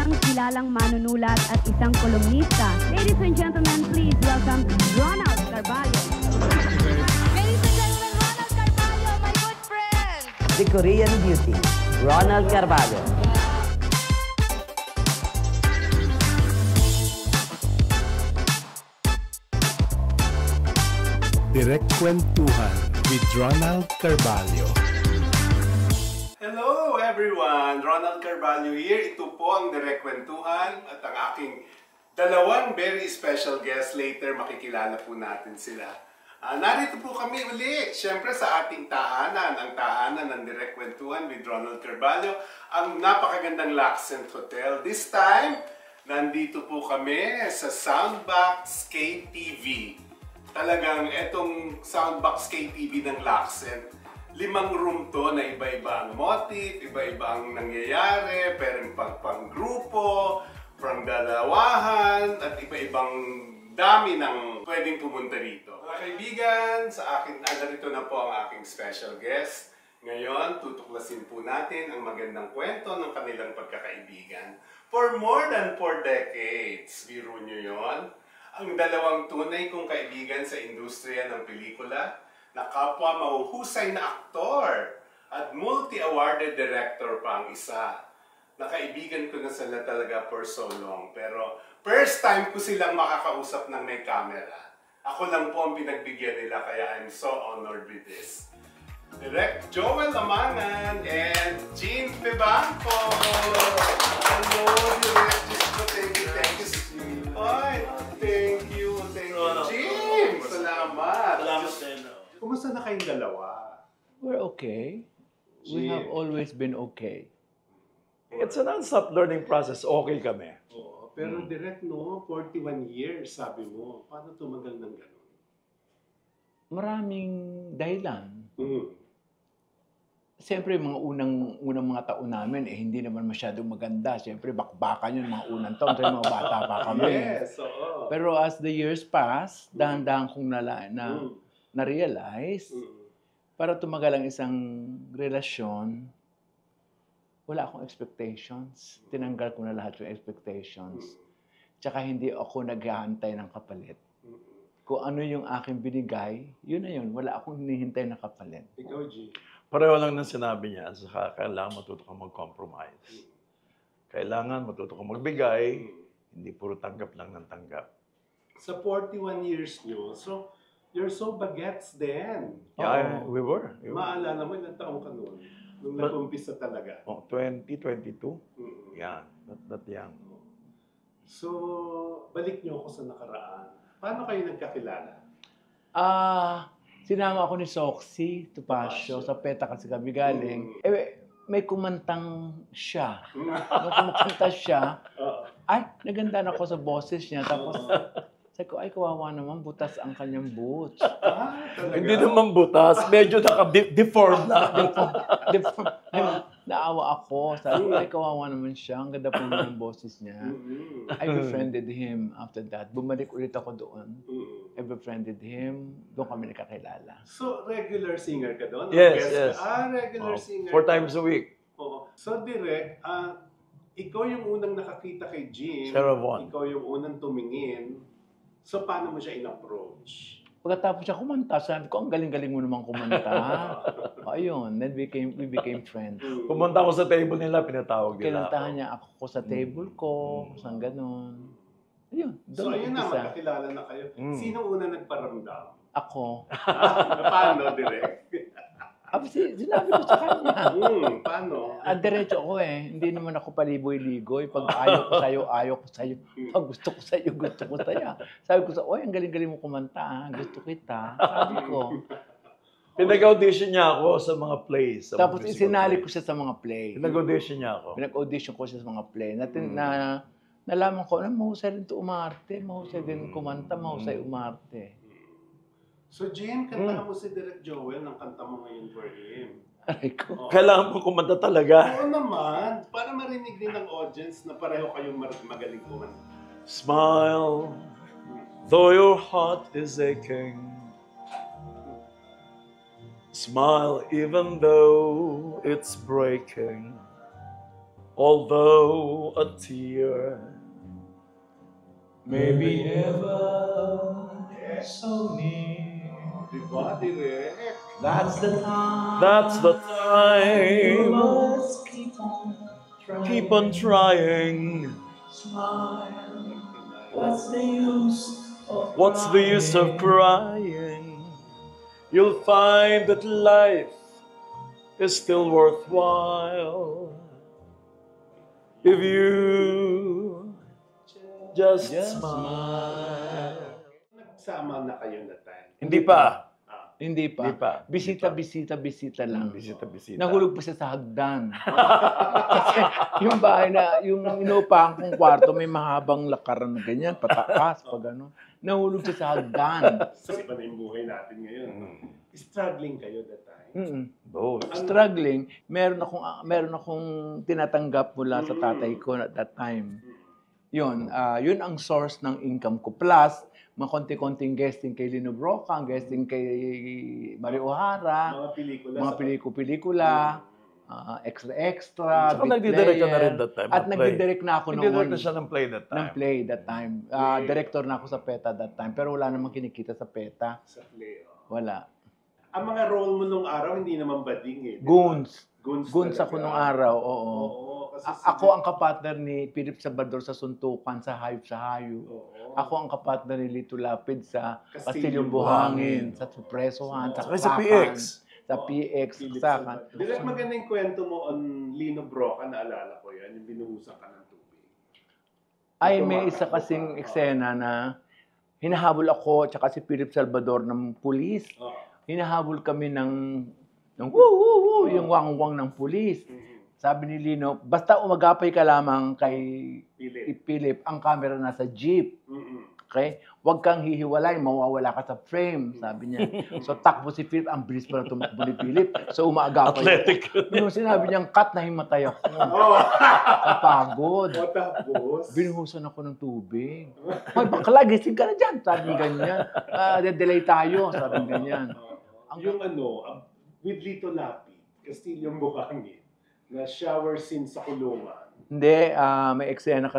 isang kilalang manunulat at isang kolumnista. Ladies and gentlemen, please welcome Ronald Carballo. Ladies and gentlemen, Ronald Carballo, my good friend! The Korean Beauty, Ronald Carballo. Direct Kwentuhan with Ronald Carballo. Hello everyone! Ronald Carballo here. Ito po ang Direct Kwentuhan at ang aking dalawang very special guests. Later makikilala po natin sila. Narito po kami uli, syempre sa ating tahanan, ang tahanan ng Direct Kwentuhan with Ronald Carballo, ang napakagandang Laccent Hotel. This time, nandito po kami sa Soundbox KTV. Talagang etong Soundbox KTV ng Laccent, 5 room to na iba-iba ang motif, iba-iba ang nangyayari, pero pang-grupo, pang-dalawahan, at iba-ibang dami ng pwedeng pumunta rito. Mga kaibigan, sa akin, narito na po ang aking special guest. Ngayon, tutuklasin po natin ang magandang kwento ng kanilang pagkakaibigan. For more than 4 decades, biro nyo yun, ang dalawang tunay kong kaibigan sa industriya ng pelikula, na kapwa mahuhusay na aktor at multi-awarded director pa ang isa. Nakaibigan ko na sila talaga for so long, pero first time ko silang makakausap ng may camera. Ako lang po ang pinagbigyan nila, kaya I'm so honored with this. Direct Joel Amangan and Jean Vivanco! Hello, Direct Gisco, thank you. Ay, thank you. Jean, salamat. Salamat din. Kumusta na kayong dalawa? We're okay. We have always been okay. It's a non-stop learning process. Okay kami. Oo, pero direct no, 41 years sabi mo. Paano tumagal ng gano'n? Maraming dahilan. Mm. Siyempre, mga unang mga taon namin, hindi naman masyadong maganda. Siyempre, bakbakan yun, mga unang taon. Kasi mga bata pa kami. Yes, oo. Pero as the years pass, dahan-dahan kong na-realize, para tumagal ang isang relasyon, wala akong expectations. Tinanggal ko na lahat yung expectations. Tsaka hindi ako naghahantay ng kapalit. Kung ano yung aking binigay, yun na yun. Wala akong hinihintay na kapalit. Ikaw, G. Pareho lang ng sinabi niya, saka kailangan matuto kang mag-compromise. Kailangan matuto kang magbigay, hindi puro tanggap lang ng tanggap. Sa 41 years nyo, so you're so bagets then. Yeah, we were. Maalala mo, ilang taong ka noon? Nung nag-umpisa talaga. 2022. Yan, not young. So, balik nyo ako sa nakaraan. Paano kayo nagkakilala? Sinama ako ni Soxy Topacio sa PETA kasi kami galing. May kumantang siya. Nung kumakanta siya, ay, naganda ako sa boses niya. Tapos, sabi ko, ay, kawawa naman, butas ang kanyang boots. Hindi naman butas, medyo naka-deform na. Naawa ako. Sabi ko, ay, kawawa naman siya. Ang ganda po ng boses niya. I befriended him after that. Bumalik ulit ako doon. I befriended him. Doon kami nakakilala. So, regular singer ka doon? Yes. Regular singer. 4 times a week. Oo. So, direct, ikaw yung unang nakakita kay Jim. Sarah Vaughan. Ikaw yung unang tumingin. So, paano mo siya in-approach? Pagkatapos siya kumanta, sabi ko, ang galing-galing mo naman kumanta. Ayun, then we became friends. Pumunta ako sa table nila, pinatawag nila Kinantahan niya ako sa table ko, saan ganon. Ayun, So, ayun na, magkakilala na kayo. Sino una nagparamdam? Ako. Paano, direct? Sinabi ko sa kanya. Paano? Diretso ako eh. Hindi naman ako paliboy-ligoy. Pag ayaw ko sa'yo. Pag gusto ko sa'yo. Sabi ko ang galing-galing mo kumanta. Gusto kita. Sabi ko. Pinag-audition niya ako sa mga plays. Tapos isinali ko siya sa mga play. Pinag-audition niya ako. Pinag-audition ko siya sa mga play. Nalaman ko, mahusay rin ito umarte. Mahusay din kumanta. Mahusay umarte. So, Jim, kantahan mo si Direct Joel ng kanta mo ngayon for him. Aray ko. Kailangan mo kumanta talaga. Oo naman. Para marinig din ng audience na pareho kayong magaling kumanta. Smile, though your heart is aching. Smile even though it's breaking. Although a tear may be ever so near, Diba, direct? That's the time. that's the time. Must Keep on trying. smile. What's the use of What's the use of crying? You'll find that life is still worthwhile if you just smile. Nagsama na kayo na time. Hindi pa. Hindi pa. Hindi pa. Bisita lang. Bisita. Nahulog pa siya sa hagdan. Kasi yung bahay na, yung inupahan kong kwarto, may mahabang lakaran na ganyan, pataas, pag ano. Nahulog siya sa hagdan. Kasi pa na yung buhay natin ngayon. Struggling kayo that time. Both. Struggling, meron akong tinatanggap mula sa tatay ko at that time. Yun ang source ng income ko. Plus, mga konti-konting guesting kay Lino Broca, guesting kay Mario O'Hara, mga pelikula, extra, So, nagdidirect ka na rin that time. At nagdidirect na ako Nagdidirect noon. na siya ng play that time. Ng play that time. Director na ako sa PETA that time. Pero wala namang kinikita sa PETA. Sa play, Wala. Ang mga role mo nung araw, hindi naman bading eh. Diba? Goons. Goons Goons talaga. ako nung araw, oo. Oo, kasi Ako ang kapartner ni Philip Salvador sa Suntukan, sa Hayop sa Hayo. Oo. Ako ang kapartner ni Lito Lapid sa Kastilyong Kastilyong Buhangin, sa Supresohan, sa Saka sa Kapakan, PX. Sa PX, Philip sa Salvador. Direct maganda yung kwento mo on Lino Broca, naalala ko yan, yung binuhusan ka ng tubig. Ay, may isa kasing eksena na hinahabol ako tsaka si Philip Salvador ng pulis. Oo. Hinahabol kami ng woo, woo, woo, yung wang-wang ng pulis. Sabi ni Lino, basta umagapay ka lamang kay Philip, ang camera nasa jeep. Okay? Huwag kang hihiwalay, mawawala ka sa frame, sabi niya. So takbo si Philip, ang bilis pala tumakbo ni Philip. So umaagapay. Athletic. Nung sinabi niyang cut, nahimatay ako. Kapagod. O tapos, Binuhusan ako ng tubig. Hoy, bakla, gising ka na dyan. Sabi ganyan. Delay tayo. Sabi ganyan. yung with Lito Lapid, Kastilyong Buhangin, na shower scene sa kulungan. Hindi, may eksena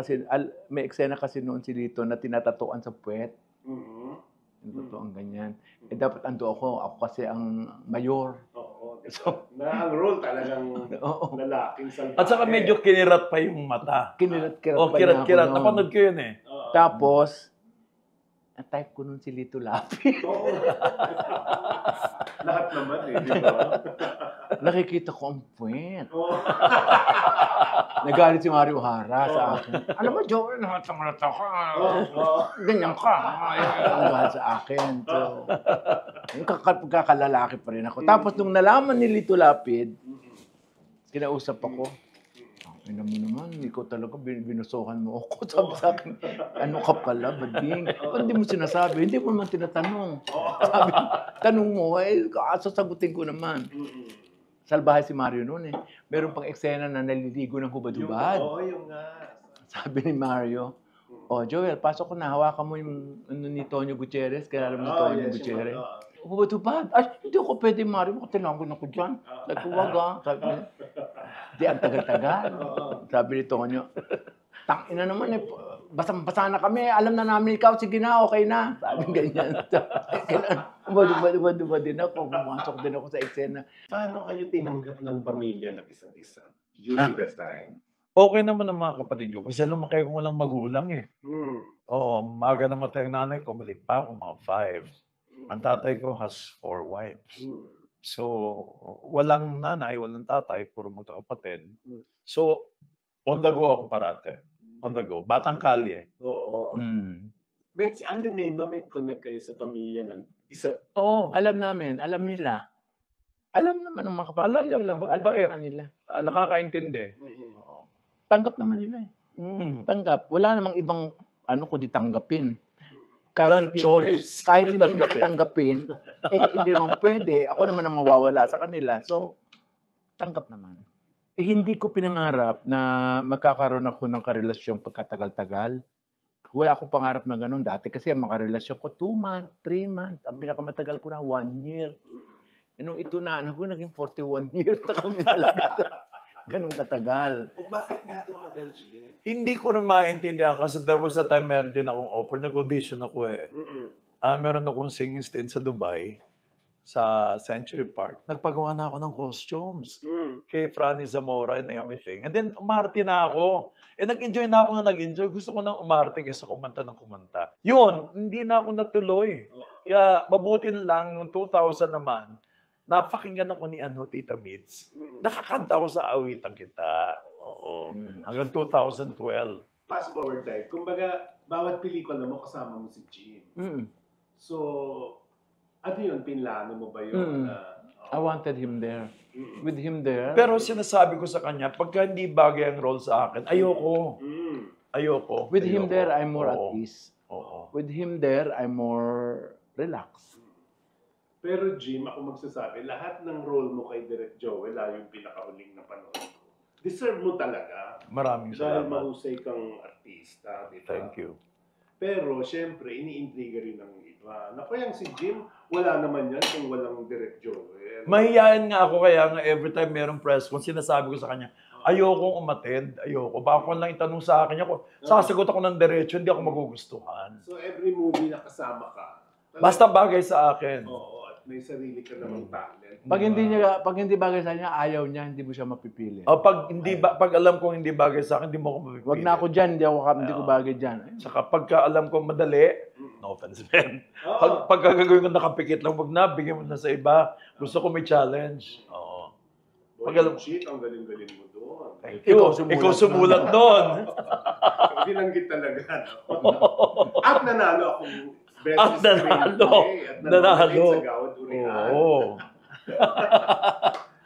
kasi noon si Lito na tinatatuan sa puwet. Yung totoo ang ganyan. Dapat ando ako kasi ang mayor. Oo. So, na ang role talagang lalaking salbahe. At saka medyo kinirat pa yung mata. Kinirat-kirat Oh, pa niya ako kirat-kirat. noon. Napanood ko yun eh. Tapos, type ko nun si Lito Lapid. Oo. Lahat naman eh, di ba? Nakikita ko ang puwet. Oo. Nagalit si Mario O'Hara sa akin. Alam mo, Joel, nahatamata ka. Ganyan ka. Ang galit sa akin. So, kakalalaki pa rin ako. Tapos, nung nalaman ni Lito Lapid, kinausap ako. Ano mo naman, ikaw talaga, binusukan mo ako. Sabi sa akin, ano ka pala, bading? Hindi mo sinasabi, hindi mo naman tinatanong. Sabi, tanong mo, sasagutin ko naman. Salbahe si Mario noon eh. Meron pang eksena na naliligo ng hubad-hubad. Oo, yung nga. Sabi ni Mario, Joel, pasok ko na, hawakan mo yung ni Tonyo Gutierrez, kilala mo ni Tonyo Gutierrez. Hubad-hubad. Ay, hindi ako pwede, Mario, makatinagon ako dyan. Sabi ko, wag ah. Sabi ko, di, ang tagal-tagal. Sabi ni Tonyo, tangina naman eh, basang-basa na kami, alam na namin ikaw, sige na, okay na. Sabi ganyan. Hubad-hubad din ako, pumasok din ako sa eksena. Paano kayo tinanggap ng pamilya ng isa't isa? During that time. Okay naman ang mga kapatid ko kasi lumaki ko walang magulang eh. Oo, maga namatay ang nanay ko, mali pa ako, mga 5. Ang tatay ko has 4 wives. So, walang nanay, walang tatay, puro magkakapatid. So, on the go ako parate. On the go. Batang kalye. Oo. Benz, ano na may connect kayo sa pamilya ng isa? Oo, alam namin, alam nila. Alam naman ng mga kapatid. Alam lang, alam nila. Nakakaintindi. Tanggap naman nila eh. Tanggap. Wala namang ibang kundi tanggapin. Current choice. Kahit hindi tanggapin, hindi naman pwede. Ako naman ang mawawala sa kanila. So, tanggap naman. Hindi ko pinangarap na magkakaroon ako ng karelasyon pagkatagal-tagal. Wala akong pangarap na ganun dati kasi ang makarelasyon ko 2 months, 3 months. Ang pinakamatagal ko na 1 year. Nung ito na, naging 41 years na kami talaga. ganun katagal. Bakit nga tumagal siya? Hindi ko na maintindihan kasi there was a time meron din akong offer, nag-audition ako eh. Meron akong singing stint sa Dubai, sa Century Park. Nagpagawa na ako ng costumes kay Franny Zamora and everything. And then umarte na ako. Nag-enjoy na ako nag-enjoy. Gusto ko nang umarte kaysa kumanta ng kumanta. Yun, hindi na ako natuloy. Kaya mabuti lang, noong 2000 naman, napakinggan ako ni Tita Mitz. Nakakanta ako sa Awitan Kita. Oo. Hanggang 2012. Fast forward time. Kumbaga, bawat pelikula mo kasama mo si Jim. So, ano yun? Pinlano mo ba yun? I wanted him there. With him there. Pero sinasabi ko sa kanya, pagka hindi bagay ang role sa akin, ayoko. Ayoko. With him Ayoko. there, I'm more at Oo. peace. Oo. With him there, I'm more relaxed. Pero Jim, ako magsasabi, lahat ng role mo kay Direk Joel, lalo yung pinakahuling na panood ko, deserve mo talaga. Maraming Dahil salamat. mahusay kang artista, di ba? Thank you. Pero, syempre, iniintriga rin ng iba. Naku, yung si Jim, wala naman yan kung walang Direk Joel. Mahihayin nga ako kaya nga every time merong press con, sinasabi ko sa kanya, ayokong umattend, ayoko. Baka kung lang itanong sa akin, ako, sasagot ako ng diretso, hindi ako magugustuhan. So, every movie na kasama ka, Basta bagay sa akin. oo, at may sarili ka namang talent. Pag hindi bagay sa niya, ayaw niya, hindi mo siya mapipili. O pag alam kong hindi bagay sa akin, hindi mo ako mapipili. Wag na ako dyan, hindi ko bagay dyan. Saka pagka alam kong madali, no offense, man. Pagka gagawin ko nakapikit lang, wag na, bigyan mo na sa iba. Gusto ko may challenge. Oo. Pag alam, shit, ang galing-galing mo doon. Ikaw sumulat doon. Binanggit talaga. No? At nanalo akong best At nanalo. screenplay. At Nanalo. sa Gawad Urihan. Oo.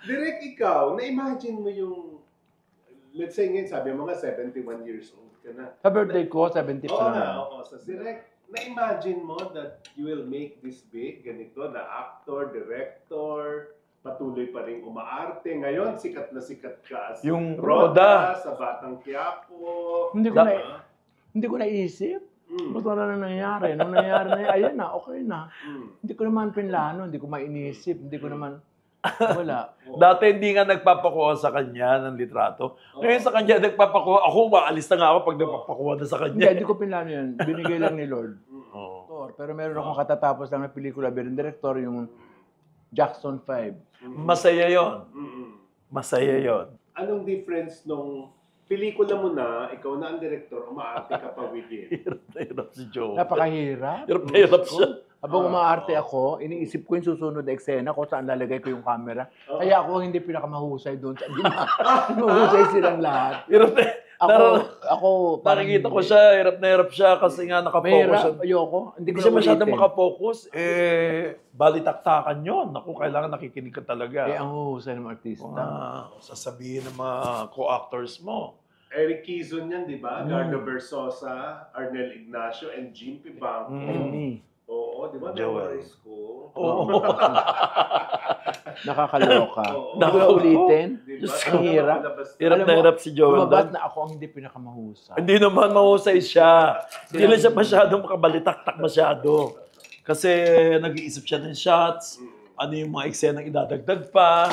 Direk, ikaw, na-imagine mo yung, let's say ngayon, sabi mo nga, 71 years old ka na. Sa birthday ko, 70 pa Oo lang. nga, oo. Sa Direk, na-imagine mo that you will make this big, ganito, na actor, director, patuloy pa rin umaarte. Ngayon, sikat na sikat ka as Yung Roda, Roda. sa Batang Quiapo. Hindi ko naisip. Ba't wala na nangyari? Nung nangyari na yun, ayan na, okay na. Hindi ko naman pinlano, hindi ko mainisip, hindi ko naman, wala. Dati hindi nga nagpapakuha sa kanya ng litrato. Ngayon sa kanya nagpapakuha. Ako, maalis na nga ako pag nagpapakuha na sa kanya. Hindi ko pinlano yan. Binigay lang ni Lord. Oo. Pero meron akong katatapos lang na pelikula, bilang director, yung Jackson 5. Masaya yon. Masaya yon. Anong difference nung pelikula mo na, ikaw na ang director, umaarte ka pa with him? Hirap na hirap si Joe. Napakahirap. Hirap na hirap siya. Habang umaarte ako, iniisip ko yung susunod na eksena kung saan lalagay ko yung camera. Kaya ako hindi pinakamahusay doon. Mahusay silang lahat. Hirap na. Ako parang Nakikita ko siya, hirap na hirap siya kasi nga nakapokus siya. mahirap, ayoko. Hindi siya masyadong makapokus. Balitaktakan yun. Naku, kailangan nakikinig ka talaga. Ang huhusay ng artista. Sasabihin ng mga co-actors mo. Eric Kizon yan, di ba? Gardo Versosa, Arnel Ignacio, and Jim Pibang. And me. Oo, di ba? Joel. Memorize ko. Oo. Nakakaloka. Oo. Hindi ko na ulitin. Di ba? Ang hirap. Hirap Alam na mo, hirap si Joel. lumabas doon. na ako ang hindi pinakamahusay. Hindi naman mahusay siya. Hindi na siya masyadong makabalitaktak masyado. Kasi nag-iisip siya ng shots, ano yung mga eksenang idadagdag pa,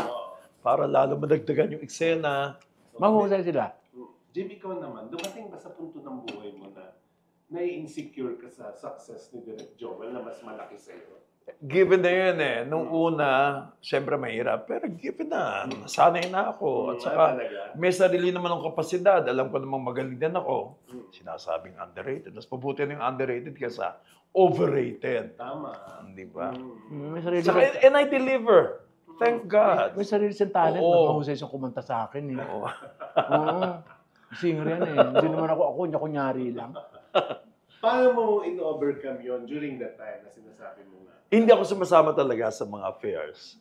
para lalo madagdagan yung eksena. Mahusay sila. Jim, ikaw naman, dumating ba sa punto ng buhay mo na nai-insecure ka sa success ni Direk Joel na mas malaki sa'yo? Given na yun eh. Nung una, siyempre mahirap. Pero given na, nasanay na ako. At saka, may sarili naman ng kapasidad. Alam ko namang magaling din ako. Sinasabing underrated. Mas mabuti na yung underrated kaysa overrated. Tama. Di ba? May sarili Saka, and I deliver. Thank God. May sarili siyang talent. Oo. Mas mahusay siyang kumanta sa akin. Eh. Oo. Oo. Singer yan eh. Hindi naman ako kunyari lang. Paano mo in-overcome yon during that time na sinasabi mo nga? Hindi ako sumasama talaga sa mga affairs.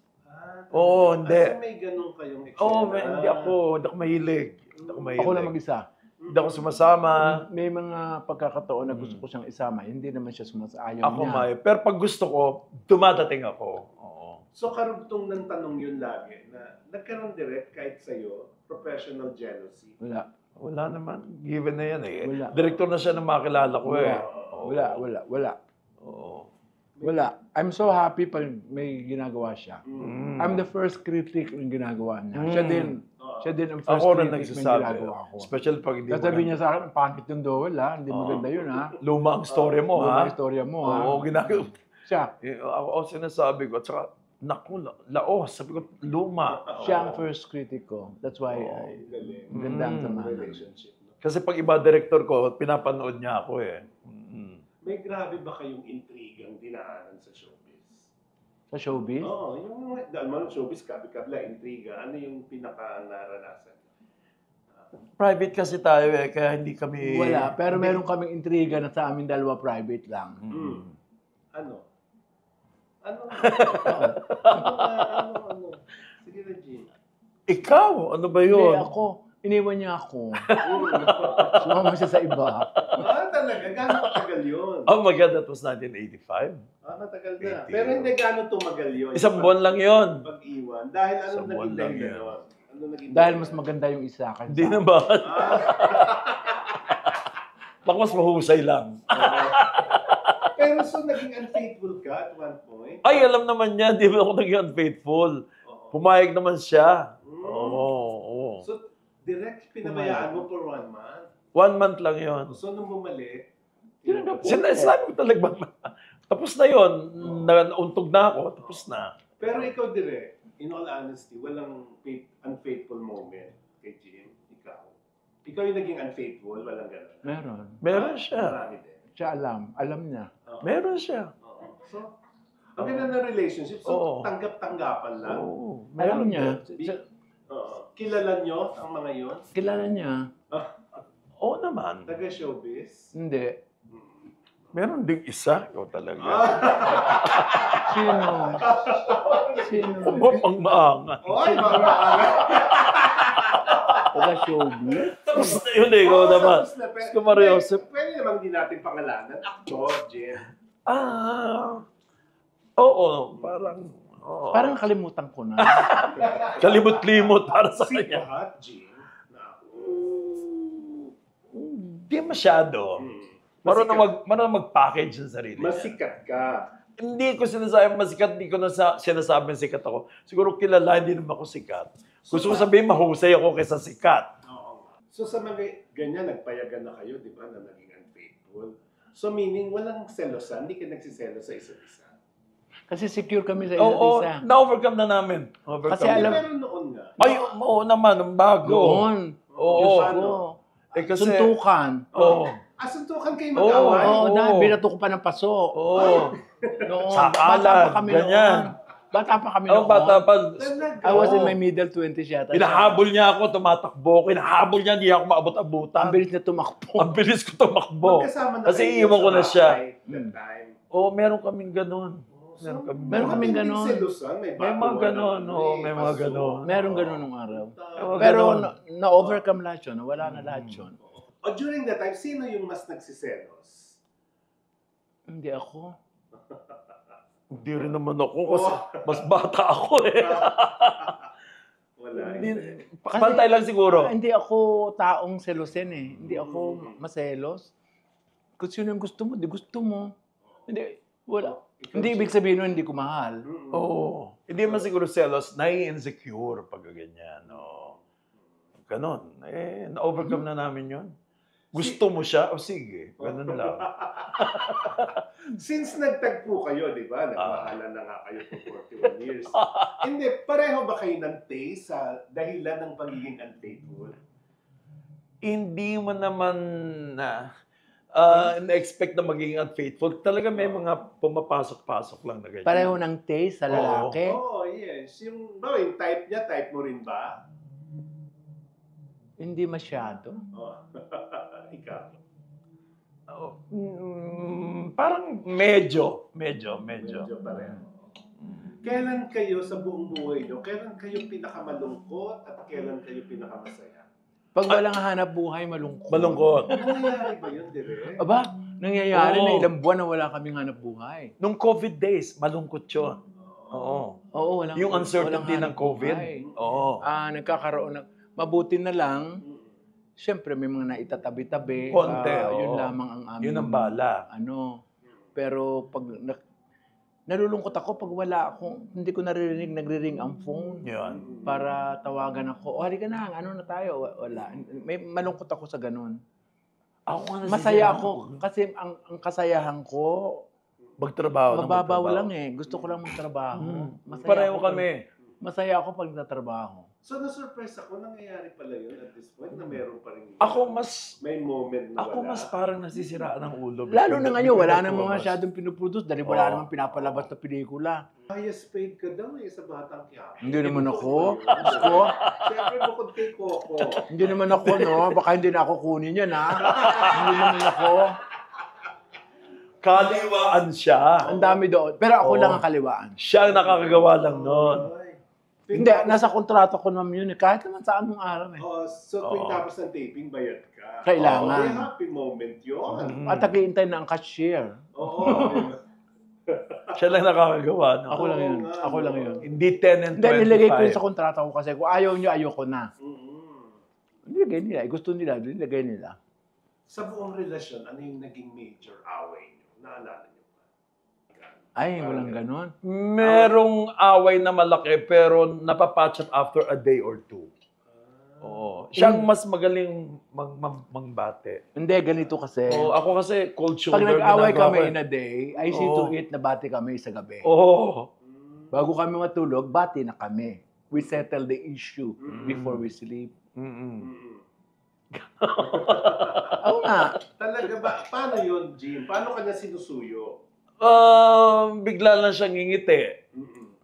Oo, hindi. Kasi may ganun kayong eksena. Oo, hindi ako mahilig. Hindi ako mahilig. Ako lang mag-isa. Hindi ako sumasama. May mga pagkakataon na gusto ko siyang isama. Hindi naman siya sumasaayon Ako niya. may. Pero pag gusto ko, dumadating ako. Oo. So karugtong ng tanong yun lagi na nagkaroon direct kahit sa'yo, professional jealousy. Wala. Wala naman. Given na yan eh. Wala. Direktor na siya na makilala ko eh. Oo. Wala. Oo. Wala. I'm so happy pag may ginagawa siya. Mm. I'm the first critic ng ginagawa niya. Siya din. Siya din ang first Ako rin critic na nagsasabi. ginagawa ko. Especially pag hindi Sasabihin mo niya sa akin, ang pangit yung Dowell ha, hindi maganda yun ha. luma ang story mo, ha? Luma ang istorya mo ha. Oo, ginagawa. Siya, Ako sinasabi ko, at saka, naku, laos. Sabi ko, luma. siya ang first critic ko. That's why, maganda ang samahan. Relationship. No? Kasi pag iba director ko, pinapanood niya ako eh. May grabe ba kayong intrigang dinaanan sa showbiz? Sa showbiz? Oo, yung dahil man showbiz, kabi-kabla, intriga. Ano yung pinaka-naranasan? Private kasi tayo eh, kaya hindi kami... Wala, pero meron kaming intriga na sa amin dalawa private lang. Ano? Ano? Ano? Sige na, Jean. Ikaw, ano ba Hindi yun? ako, iniwan niya ako. Sumama siya sa iba. Talaga? Gano'ng matagal yun? Oh my God, that was 1985. Matagal na. 80. Pero hindi gano'ng tumagal yun. Isang buwan lang yun. Pag-iwan. Dahil anong Isang buwan naging lang dahilan yan. nun? Ano naging Dahil dahilan? mas maganda yung isa kaysa. Hindi naman. Baka mas mahusay lang. Pero so naging unfaithful ka at one point? Ay, alam naman niya, di ba ako naging unfaithful. Pumayag naman siya. Oo. So, direct pinabayaan mo for 1 month? 1 month lang yun. So, nung bumalik, Sinasabi ko talaga, tapos na yun. Nauntog na ako, tapos na. pero ikaw direct, in all honesty, walang unfaithful moment kay Jim, ikaw. Ikaw yung naging unfaithful, walang gano'n. Meron. Meron siya. Marami din. Siya alam niya. Meron siya. Oo. So, ang ganda ng relationship, so Oo. tanggap-tanggapan lang. Oo. Alam niya. Kilala nyo ang mga yon? Kilala niya. Oo naman. Taga-showbiz? Hindi. Meron ding isa. Ikaw talaga. Sino? Sino? Ang maangat. Oy, mga maangat! Taga showbiz? Tapos na yun eh. Ikaw naman. Tapos na, pe- Gusto Mariosep. Pwede naman din natin pangalanan. Actor, Jim. Oo. Parang... Oo. Parang kalimutan ko na. Kalimot-limot para sa kanya. Sikat, Jim. Hindi masyado. Marunong mag-package sa sarili niya. Masikat ka. Hindi ko sinasabing masikat, hindi ko sinasabing sikat ako. Siguro kilala, hindi naman ako sikat. Gusto ko sabihin, mahusay ako kaysa sikat. Oo. So sa mga ganyan, nagpayagan na kayo, di ba, na naging unfaithful. So meaning, walang selosan, hindi ka nagsiselo sa isa't isa. Kasi secure kami sa isa't Oo, isa. na-overcome na namin. Kasi alam- Pero noon nga. Ay, oo naman, ang bago. Noon. Oo. Diyos Ano? ko. Eh, kasi... Suntukan. Oo. Suntukan kayo Oo, mag-away? Oo, Oo. dahil binato ko pa ng paso. Oo. Noon. Sakalan, Bata pa kami ganyan. noon. Bata pa kami Oh, noon. bata pa. Talaga? I was in Oo. my middle 20s yata. Hinahabol niya ako, tumatakbo ako. Hinahabol niya, hindi ako maabot-abutan. Ang bilis na tumakbo. Ang bilis ko tumakbo. Magkasama na Kasi kayo iiwan ko sa na siya. bahay that time. Oo, meron kaming ganun. Meron kaming ganon. May May mga ganon, oo, may mga ganon. Meron ganun nung araw. Oo, Pero ganon. na-overcome lahat yun. Wala na lahat yun. O during that time, sino yung mas nagsiselos? Hindi ako. Hindi rin naman ako kasi mas bata ako eh. Wala. Hindi, Kasi- pantay lang siguro. Hindi ako taong selosin eh. Hindi ako maselos. Kung sino yung gusto mo, di gusto mo. Hindi, wala. Hindi ibig sabihin nun, hindi ko mahal. Oo. Hindi man siguro selos, nai-insecure pag ganyan. No. Ganon. Eh, na-overcome na namin yun. Gusto mo siya? O sige, ganun lang. Since nagtagpo kayo, di ba? Nagmahalan na nga kayo for 41 years. Hindi, pareho ba kayo ng taste sa dahilan ng pagiging unfaithful? Hindi mo naman na-expect na maging unfaithful. Talaga may mga pumapasok-pasok lang na ganyan. Pareho ng taste sa lalaki. Oo, yes. Yung type niya, type mo rin ba? Hindi masyado. Oh. Ikaw. Parang medyo. Medyo pareho. Kailan kayo sa buong buhay nyo, kailan kayo pinakamalungkot at kailan kayo pinakamasaya? Pag walang hanap buhay, malungkot. Malungkot. Nangyayari ba yun, Dire? Aba, nangyayari Oo. na ilang buwan na wala kaming hanap buhay. Nung COVID days, malungkot yun. Oo. Oo, walang Yung uncertainty walang ng hanap COVID. buhay. Oo. Nagkakaroon ng mabuti na lang. Siyempre, may mga naitatabi-tabi. Konti, Yun oo. lamang ang aming... Yun ang bala. Pero pag nalulungkot ako pag wala akong, hindi ko naririnig, nagre-ring ang phone. Yun. Para tawagan ako, halika na, ano na tayo? Wala. May malungkot ako sa ganun. Ako nga Masaya ako kasi ang kasayahan ko, magtrabaho. mababaw lang eh. Gusto ko lang magtrabaho. Masaya Pareho ako kami. Masaya ako pag nagtatrabaho. So, na-surprise ako, nangyayari pala yun at this point na meron pa rin. May moment na Ako wala. mas parang nasisiraan ng ulo. Lalo na ngayon, wala namang masyadong pinuproduce dahil wala namang pinapalabas na pelikula. Highest paid ka daw sa Batang Quiapo. Hindi naman ako. Diyos ko. Siyempre, bukod kay Coco. Hindi naman ako, no? Baka hindi na ako kunin yan, ha? Hindi naman ako. Kaliwaan siya. Ang dami doon. Pero ako lang ang kaliwaan. Siya ang nakakagawa lang nun. Hindi, nasa kontrata ko naman yun. Kahit naman sa anong araw eh. So, tuwing tapos ng taping, bayad ka. Kailangan. May happy moment yun. At naghihintay na ang cashier. Oo. Siya lang nakakagawa nun. Ako lang yun. Ako lang yun. Hindi 10 and 25. Hindi, nilagay ko yun sa kontrata ko kasi kung ayaw nyo, ayoko na. Nilagay nila. Gusto nila, nilagay nila. Sa buong relasyon, ano yung naging major away nyo? Naalala nyo ba? Ay, walang ganon. Merong away na malaki pero napapatch up after a day or two. Oo. Siyang mas magaling mangbate. Hindi, ganito kasi. Oo, ako kasi cold Pag shoulder. nag-away ginagawa kami ko eh. in a day, I see to it na bati kami sa gabi. Oo. Bago kami matulog, bati na kami. We settle the issue before we sleep. Oo nga. Talaga ba? Paano yun, Jim? Paano kanya sinusuyo? Bigla lang siyang ngingiti.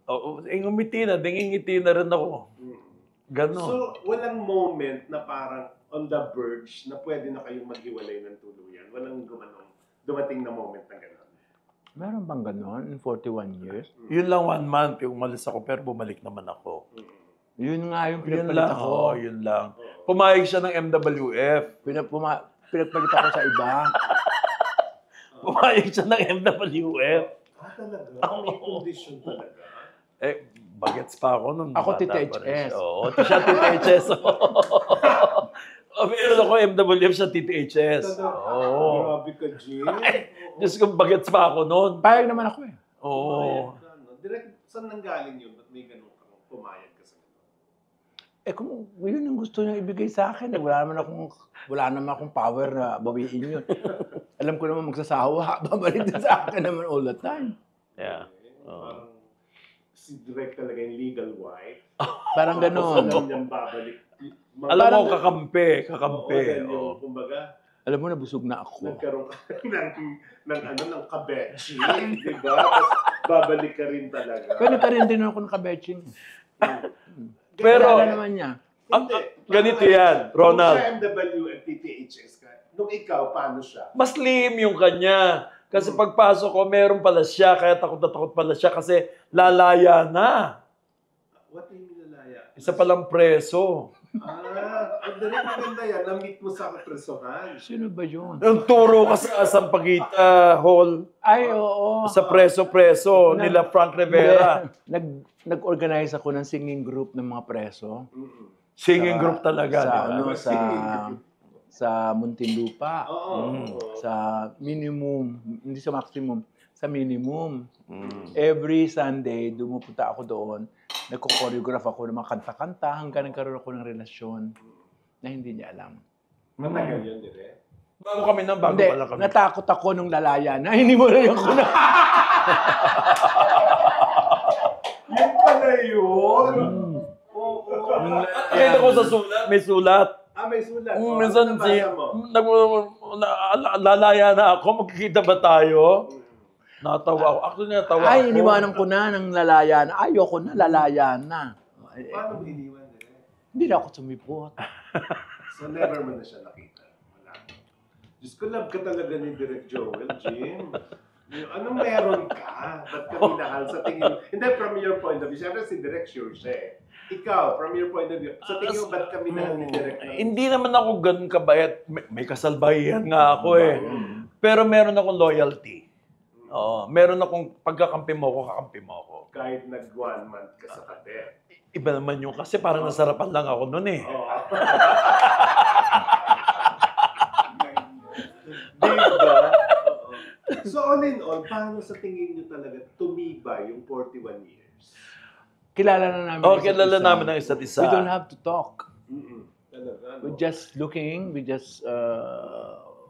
Oo, ngumiti na, ngingiti na rin ako. Ganon. So, walang moment na parang on the verge na pwede na kayong maghiwalay ng tuluyan? Walang dumating na moment na gano'n? Meron bang ganon in 41 years? Yun lang 1 month yung umalis ako pero bumalik naman ako. Yun nga yung Yun pinagpalit lang. ako. Oo, yun lang. Pumayag siya ng MWF. Pinagpalit ako sa iba. Pumayag siya ng MWF. Talaga? May condition talaga? Bagets pa ako nung Ako, bata Tita pa rin HS. siya. Oo, siya Tita HS. Meron ako MWF sa Tita HS. Oo. Grabe ka, Jim. Diyos ko, bagets pa ako noon. Payag naman ako eh. Oo. Direct, saan nanggaling yun? Ba't may ganun kang pumayag ka sa ganun? Kung yun yung gusto niya ibigay sa akin, wala naman akong power na bawiin yun. Alam ko naman magsasawa, babalik din sa akin naman all the time. Yeah. Parang si Direct talaga yung legal wife. Parang Tapos ganon. alam niyang babalik. Alam mo, kakampi. Oo, kumbaga, Alam mo, nabusog na ako. nagkaroon ka ng kabechi, di ba? Tapos babalik ka rin talaga. Pero nagkaroon din ako ng kabetching. Pero, Kaya naman niya. ganito yan, Ronald. Kung sa MW at TTHS ka, nung ikaw, paano siya? Mas lihim yung kanya. Kasi pagpasok ko, meron pala siya. Kaya takot na takot pala siya kasi lalaya na. What do you mean lalaya? Isa palang preso. Ang dali maganda yan. Na-meet mo sa kapresohan. Sino ba yun? Ang turo ka sa Sampaguita Hall. Ay, oo. Sa preso-preso nila Frank Rivera. Nag-organize ako ng singing group ng mga preso. Singing group talaga. Sa, di ba? sa Muntinlupa. Oo. Sa minimum, hindi sa maximum, sa minimum. Every Sunday, dumupunta ako doon, nagko-choreograph ako ng mga kanta-kanta hanggang nagkaroon ako ng relasyon na hindi niya alam. Matagal yun, dire. Bago kami nang bago Hindi, pala kami. natakot ako nung lalaya na, hindi mo rin ako na. Yun pala yun! Oo. Nakita ko sa sulat, may sulat. May sulat. Minsan si, Nabasa mo? lalaya na ako, magkikita ba tayo? Natawa ako. Actually, natawa ako. Ay, iniwanan ko na ng lalaya na. Ayoko na, lalaya na. Paano mo iniwan, dire? Hindi na ako sumipot. So, never mo na siya nakita. Wala. Diyos ko, love ka talaga ni Direk Joel, Jim. Anong meron ka? Ba't ka minahal sa tingin? Hindi, from your point of view. Siyempre si Direk sure siya eh. Ikaw, from your point of view, sa tingin mo, ba't ka minahal ni Direk? Hindi naman ako ganun kabayat. May kasalbahihan nga ako eh. Pero meron akong loyalty. Oo, meron akong pagkakampi mo ako, kakampi mo ako. Kahit nag-1 month ka sa kader. Iba naman yung kasi parang nasarapan lang ako noon eh. Oo. Diba? Oo. So all in all, paano sa tingin nyo talaga tumibay yung 41 years? Kilala na namin. Oh, ang isa't kilala isa. namin ang isa't isa. We don't have to talk. Talaga, no? We're just looking,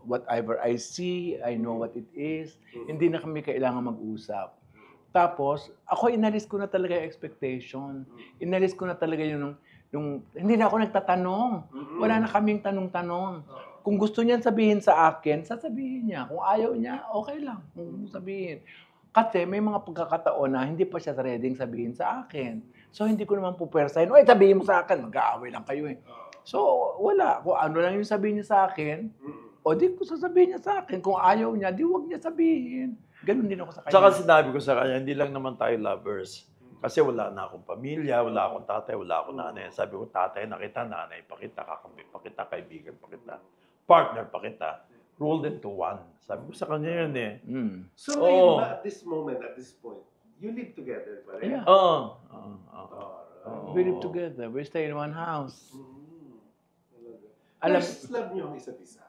whatever I see, I know what it is. Hindi na kami kailangan mag-usap. Tapos, ako inalis ko na talaga yung expectation. Inalis ko na talaga yung hindi na ako nagtatanong. Wala na kaming tanong-tanong. Kung gusto niyan sabihin sa akin, sasabihin niya. Kung ayaw niya, okay lang. Kung sabihin. Kasi may mga pagkakataon na hindi pa siya ready sabihin sa akin. So, hindi ko naman pupersahin, oy, sabihin mo sa akin, mag-aaway lang kayo eh. So, wala. Kung ano lang yung sabihin niya sa akin, o di ko sasabihin niya sa akin. Kung ayaw niya, di wag niya sabihin. Ganun din ako sa kanya. Tsaka sinabi ko sa kanya, hindi lang naman tayo lovers. Kasi wala na akong pamilya, wala akong tatay, wala akong nanay. Sabi ko, tatay na kita, nanay pa kita, kakampi pa kita, kaibigan pa kita, partner pa kita. Rolled into one. Sabi ko sa kanya yun eh. So ngayon ba, at this moment, at this point, you live together pa rin? Yeah. Oo. We live together. We stay in one house. Alam, Alam, first love niyo ang isa't isa?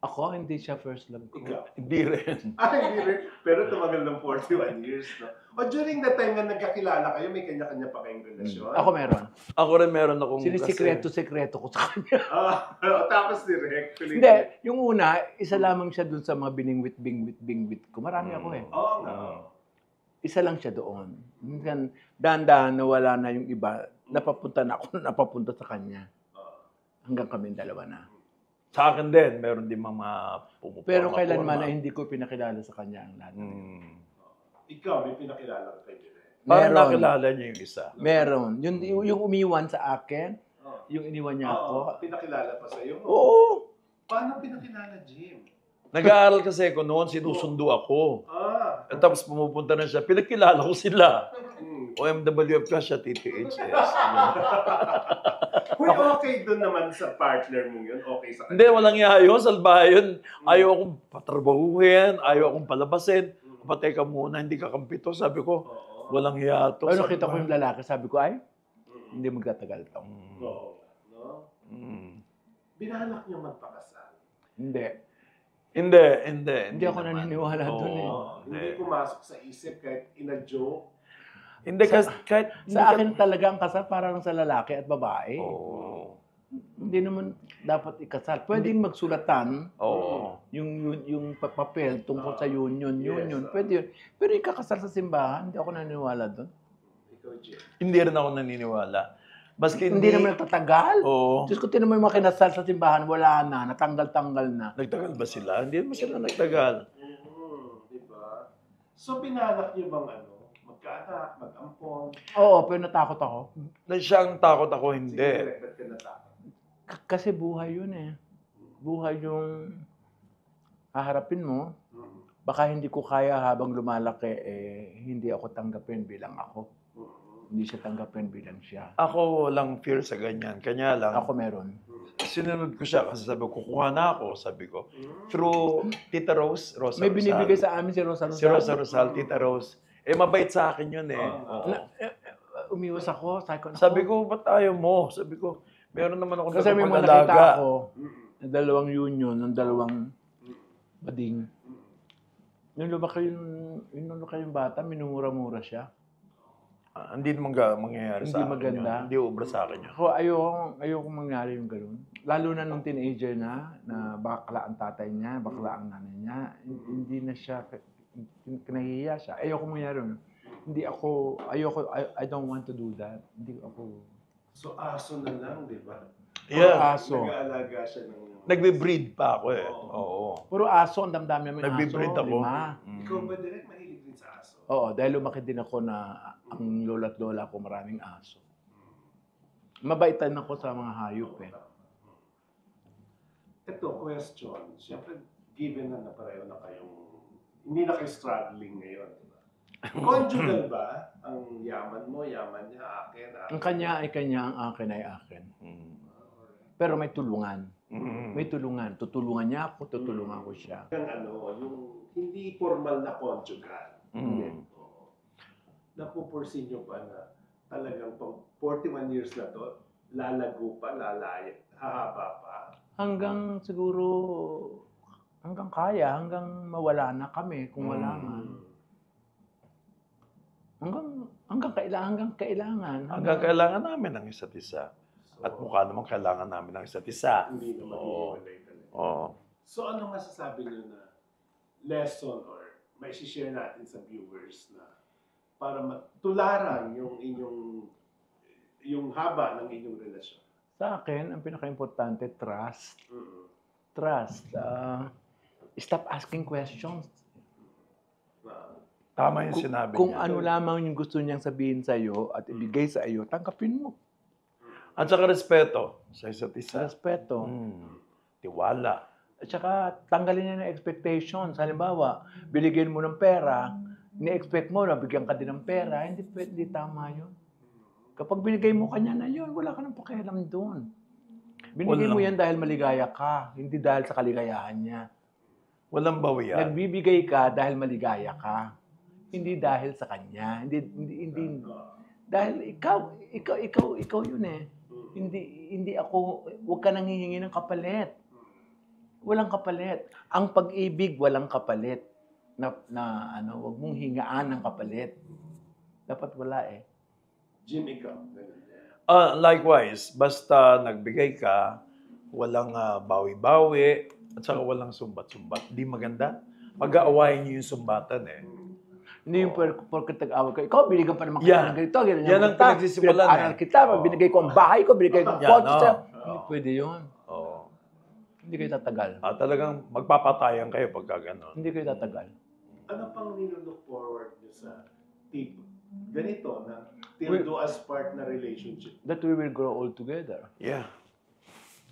ako, hindi siya first love ko. Ikaw? Hindi rin. Hindi rin. Pero tumagal ng 41 years, no? O during the time na nagkakilala kayo, may kanya-kanya pa kayong relasyon? Ako meron. Ako rin meron akong Sinisikreto-sikreto ko sa kanya. Tapos direct. Hindi, yung una, isa lamang siya dun sa mga biningwit ko. Marami ako eh. Oo nga. Isa lang siya doon. Minsan, dahan-dahan nawala na yung iba, napapunta na ako, napapunta sa kanya. Hanggang kami dalawa na. Sa akin din, meron din mga pumuporma. Pero kailanman na hindi ko pinakilala sa kanya ang lahat. Ikaw, may pinakilala ka kay direct. Parang nakilala niya yung isa. Meron. Yung umiwan sa akin, yung iniwan niya ako. Pinakilala pa sa'yo? Oo. Paano pinakilala, Jim? Nag-aaral kasi ako noon, sinusundo ako. At tapos pumupunta na siya, pinakilala ko sila. OMWF ka siya, TTHS. Uy, okay doon naman sa partner mo yun? Okay sa kanya? Hindi, walang yayo, salbahe yun. Ayaw akong patrabahuhin, ayaw akong palabasin. Patay ka muna, hindi ka kampito. Sabi ko, walang hiya to. Ano, nakita ko yung lalaki, sabi ko, ay, hindi magtatagal to. Oo. No? Binalak niyo magpakasal? Hindi. Hindi Hindi ako naniniwala doon eh. Hindi pumasok sa isip kahit ina-joke. Hindi, kahit... Sa akin talaga ang kasal parang sa lalaki at babae. Oo. Hindi naman dapat ikasal. Pwedeng magsulatan Oo. yung papel tungkol sa union. Pwede yun. Pero ikakasal sa simbahan, hindi ako naniniwala doon. Ikaw, Jim. Hindi rin ako naniniwala. Baski Hindi naman nagtatagal. Oo. Diyos ko, tinan mo yung mga kinasal sa simbahan, wala na, natanggal-tanggal na. Nagtagal ba sila? Hindi naman sila nagtagal. Diba? So, binalak niyo bang magkaanak, mag-ampon? Oo, pero natakot ako. Siyang takot ako, hindi. Sige, ba't ka natakot? Kasi buhay yun eh. Buhay yung haharapin mo. Baka hindi ko kaya habang lumalaki, hindi ako tanggapin bilang ako. Hindi siya tanggapin bilang siya. Ako walang fear sa ganyan. Kanya lang, Ako meron. sinunod ko siya kasi sabi ko, kukuha na ako, sabi ko. Through Tita Rose, Rosa May binibigay Rosal. sa amin si Rosa Rosal. Si Rosa Rosal, Tita Rose. Mabait sa akin yun eh. Oo. Umiwas ako. Sabi ko, ba't ayaw mo? Sabi ko, meron naman ako kasi may mga nakita ako ng dalawang union, ng dalawang bading. Yung lumaki yung bata, minumura-mura siya. Hindi naman mangyayari Hindi sa akin maganda. yun. Hindi ubra sa akin yun. Ako, ayoko mangyari yung gano'n. Lalo na nung teenager na bakla ang tatay niya, bakla ang nanay niya, hindi na siya, kinahiya siya. Ayoko mangyari yun. I don't want to do that. Hindi ako. So, aso na lang, di ba? Yeah. Aso. Nag-aalaga siya ng... Nagbe-breed pa ako eh. Oo. Puro aso, ang damdami namin aso. Nagbe-breed ako. 5. Ikaw ba direct mahilig din sa aso? Oo, dahil lumaki din ako na ang lola't lola ko maraming aso. Mabaitan ako sa mga hayop eh. Ito, question. Siyempre, given na pareho na kayong... Hindi na kayo struggling ngayon. Diba? Conjugal ba? Ang yaman mo, yaman niya, akin. Ang kanya ay kanya, ang akin ay akin. Pero may tulungan. May tulungan. Tutulungan niya ako, tutulungan ko siya. Yung hindi formal na conjugal. Napupursin nyo ba na talagang pang 41 years na to, lalago pa, lalaya, hahaba pa? Hanggang siguro Hanggang kaya, hanggang mawala na kami kung wala man. Hanggang kailangan. Hanggang kailangan namin ng isa't isa. At mukha naman kailangan namin ng isa't isa. Hindi naman Oo. iiwalay talaga. Oo. So ano masasabi niyo na lesson or may share natin sa viewers na para matularan yung yung haba ng inyong relasyon? Sa akin, ang pinaka-importante, trust. Mm. Trust. Stop asking questions. Tama yung sinabi Kung niya. ano lamang yung gusto niyang sabihin sa iyo at ibigay sa iyo, tanggapin mo. At saka respeto sa isa't isa. Respeto. Tiwala. At saka tanggalin niya ng expectations. Halimbawa, binigyan mo ng pera, ni-expect mo na bigyan ka din ng pera, hindi tama yun. Kapag binigay mo kanya na yun, wala ka nang pakialam doon. Binigay mo yan dahil maligaya ka, hindi dahil sa kaligayahan niya. Walang bawian. Nagbibigay ka dahil maligaya ka. Hindi dahil sa kanya. Hindi dahil ikaw yun eh. Hindi ako, huwag ka nang hihingi ng kapalit. Walang kapalit. Ang pag-ibig, walang kapalit. Huwag mong hingaan ng kapalit. Dapat wala eh. Jim, ikaw. Likewise, basta nagbigay ka, walang bawi-bawi, at saka walang sumbat-sumbat. Di maganda. Pag-aawayin niyo yung sumbatan eh. Hindi yung porket tag-away ka. Ikaw, binigyan pa naman Yeah. kita ng ganito. Yan ang pinagsisimulan Pinag-aral kita. Binigay ko ang bahay ko. Binigay ko ang kotse sa'yo. Hindi pwede yun. Oo. Hindi kayo tatagal. Talagang magpapatayan kayo pagka gano'n. Hindi kayo tatagal. Ano pang nilook forward niyo sa tip? Ganito na till do us part na relationship. That we will grow old together. Yeah.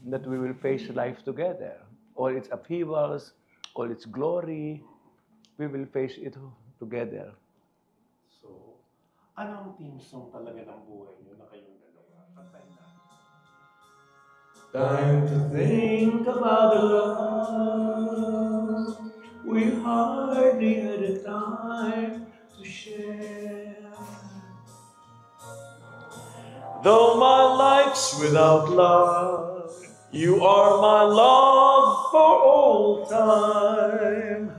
That we will face life together. All its upheavals, all its glory, we will face it together. So, anong team song talaga ng buhay niyo na kayong dalawa? Pantay na. Time to think about the love we hardly had a time to share. Though my life's without love, you are my love for all time.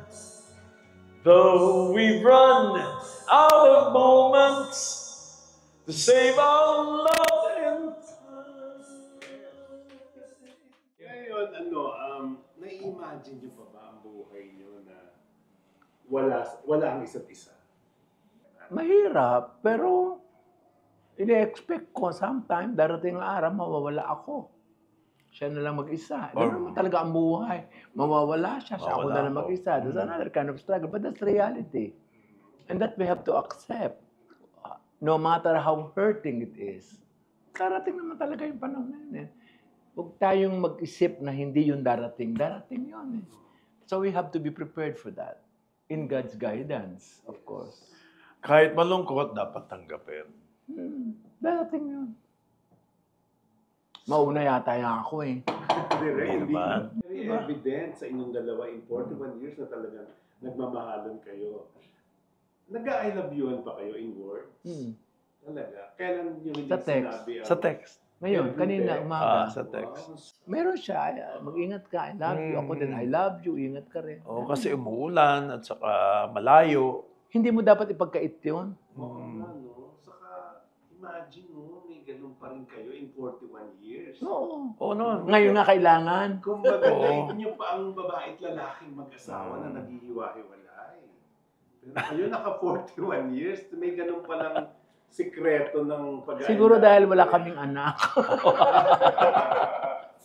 Though we've run out of moments to save our love in time. Ngayon, nai-imagine niyo pa ba ang buhay niyo na wala ang isa't isa? Mahirap, pero ini-expect ko sometime, darating ang araw, mawawala ako. Siya na lang mag-isa. Ganun naman talaga ang buhay. Mawawala siya, ako na lang mag-isa. There's another kind of struggle, but that's reality. And that we have to accept. No matter how hurting it is. Darating naman talaga yung panahon na yun eh. Huwag tayong mag-isip na hindi yun darating. Darating yun eh. So we have to be prepared for that. In God's guidance, of course. Kahit malungkot, dapat tanggapin. Darating yun. Mauna yata yung ako eh. Direct, Hindi naman. Very evident sa inyong dalawa in 41 years na talagang nagmamahalan kayo. Nag-I love you-an pa kayo in words? Talaga? Kailan nyo hindi Sa text. sinabi? Sa text. Ngayon, kanina umaga. Sa text. Meron siya, mag-ingat ka, I love you. Ako din, I love you, ingat ka rin. Oo, kasi umuulan at saka malayo. Hindi mo dapat ipagkait yun. Saka, imagine mo, may ganun pa rin kayo in 41 years. Oo. Oo naman. Ngayon nga kailangan. Kung maganda nyo pa ang babae at lalaking mag-asawa na naghihiwa-hiwalay. Pero kayo naka 41 years, may ganun palang sikreto ng pag-aaral. Siguro dahil wala kaming anak.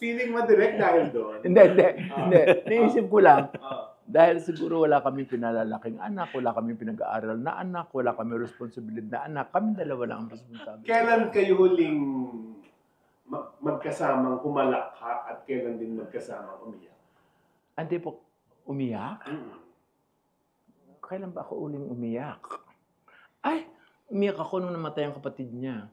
Feeling mo direct dahil doon? Hindi. Naisip ko lang. Dahil siguro wala kaming pinalalaking anak, wala kaming pinag-aaral na anak, wala kaming responsibilidad na anak. Kami dalawa lang ang responsibilidad. Kailan kayo huling magkasamang humalakha at kailan din magkasamang umiyak? Hindi po umiyak? Kailan ba ako uling umiyak? Ay, umiyak ako nung namatay ang kapatid niya.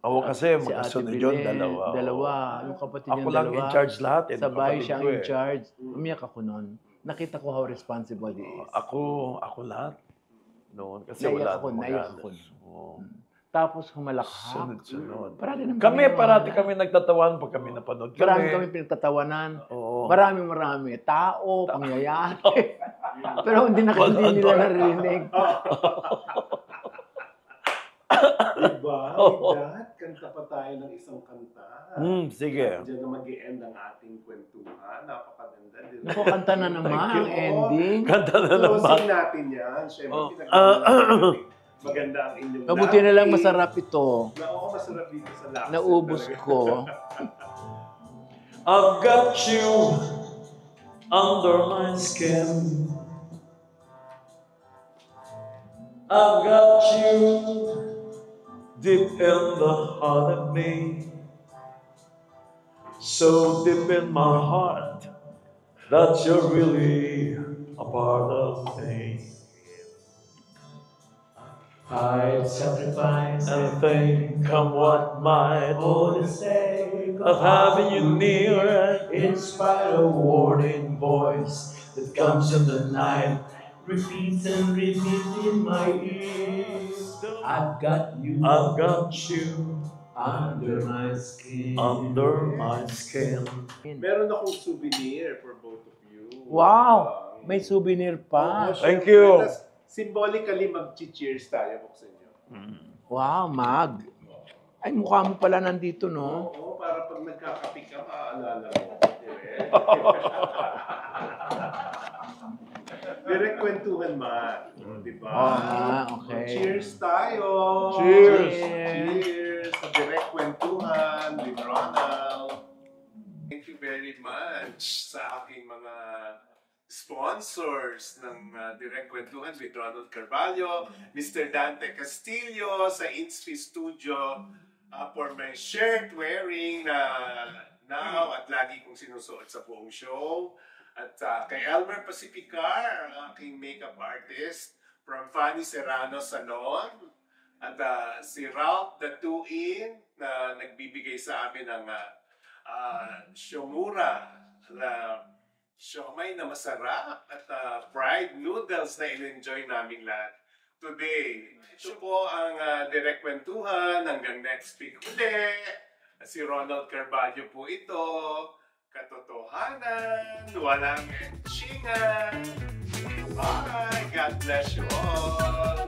Oo, kasi Si Ate magkasunod yun, Belen, dalawa. Dalawa. Yung kapatid niya Ako lang dalawa. in charge lahat. Sa bahay siya kapatid ko in eh. charge. Umiyak ako noon. Nakita ko how responsible he is. Ako lahat. Noon, kasi Naiyak wala ako, namang naiyak magalit. ako. Oo. Tapos humalakhak. Sunod-sunod. Parati naman Parati kami nagtatawan pag kami napanood Marami kami pinagtatawanan. Oo. Marami. Tao, pangyayari. Pero hindi nila narinig. Diba? With that, kanta pa tayo ng isang kanta. Sige. Diyan na mag-i-end ang ating kwentuhan. Napakaganda. Naku, kanta na naman ang ending. Kanta na naman. Closing natin yan. Siyempre, maganda ang inyong Mabuti na lang masarap ito. Oo, masarap dito sa laksa. Naubos ko. I've got you under my skin. I've got you deep in the heart of me. So deep in my heart that you're really a part of me. I'd sacrifice anything, come what might, for the sake of having you near. In spite of warning voice that comes in the night, repeats and repeats in my ears. I've got you under my skin. Under my skin. Meron akong souvenir for both of you. Wow! May souvenir pa. Thank you. Tapos, symbolically, mag-cheers tayo. Buksan nyo. Wow, Mag. Ay, mukha mo pala nandito, no? Oo, para pag nagkakapi ka, maaalala mo. Direct kwentuhan man. Diba? Okay. Cheers tayo! Cheers! Cheers! Sa direct kwentuhan with Ronald. Thank you very much sa aking mga sponsors ng Direct Kwentuhan with Ronald Carvalho, Mr. Dante Castillo sa Inspi Studio for my shirt wearing now at lagi kong sinusuot sa buong show. At kay Elmer Pacificar, ang aking makeup artist from Fanny Serrano Salon. At si Ralph the Two-In na nagbibigay sa amin ng Shomura na siomay na masarap at fried noodles na in-enjoy namin lahat today. Ito po ang Direct Kwentuhan. Hanggang next week ulit. Si Ronald Carvalho po ito. Katotohanan, walang etchingan. Bye! God bless you all!